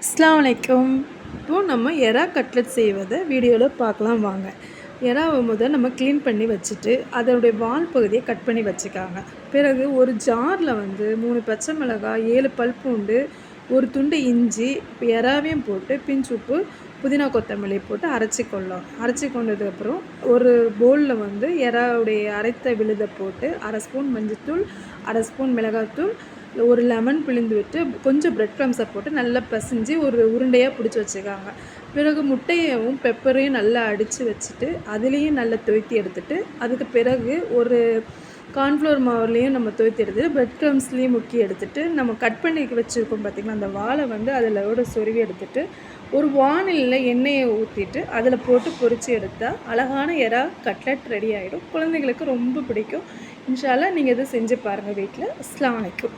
அஸ்ஸலாமு அலைக்கும். இப்போது நம்ம எறா கட்லெட் செய்வதை வீடியோவில் பார்க்கலாம் வாங்க. எறாவை முதல் நம்ம க்ளீன் பண்ணி வச்சுட்டு அதனுடைய வால் பகுதியை கட் பண்ணி வச்சுக்காங்க. பிறகு ஒரு ஜாரில் 3 பச்சை மிளகாய், 7 பல் பூண்டு, ஒரு துண்டு இஞ்சி, எறாவையும் போட்டு பிஞ்சு உப்பு, புதினா கொத்தமல்லி போட்டு அரைச்சி கொண்டதுக்கப்புறம் ஒரு பவுலில் எறாவுடைய அரைத்த விழுதை போட்டு 1/2 ஸ்பூன் மஞ்சள்தூள், 1/2 ஸ்பூன் மிளகாய்த்தூள், ஒரு லெமன் பிழிந்து விட்டு கொஞ்சம் பிரெட் க்ரம்ஸை போட்டு நல்லா பிசைஞ்சு ஒரு உருண்டையாக பிடிச்சி வச்சுக்காங்க. பிறகு முட்டையவும் பெப்பரையும் நல்லா அடித்து வச்சுட்டு அதுலேயும் நல்லா துவைத்தி எடுத்துகிட்டு அதுக்கு பிறகு ஒரு கார்ன்ஃப்ளவர் மாவுலேயும் நம்ம துவைத்தி எடுத்துகிட்டு பிரெட் க்ரம்ஸ்லேயும் முக்கி எடுத்துகிட்டு நம்ம கட் பண்ணி வச்சுருக்கோம் பார்த்திங்களா, அந்த வாழை அதிலோட சொருவி எடுத்துகிட்டு ஒரு வாணலியில் எண்ணெயை ஊற்றிட்டு அதில் போட்டு பொரித்து எடுத்தால் அழகான எறா கட்லெட் ரெடி ஆகிடும். குழந்தைங்களுக்கு ரொம்ப பிடிக்கும். இன்ஷா அல்லாஹ் நீங்கள் இதை செஞ்சு பாருங்கள் வீட்டில். அஸ்ஸலாமு அலைக்கும்.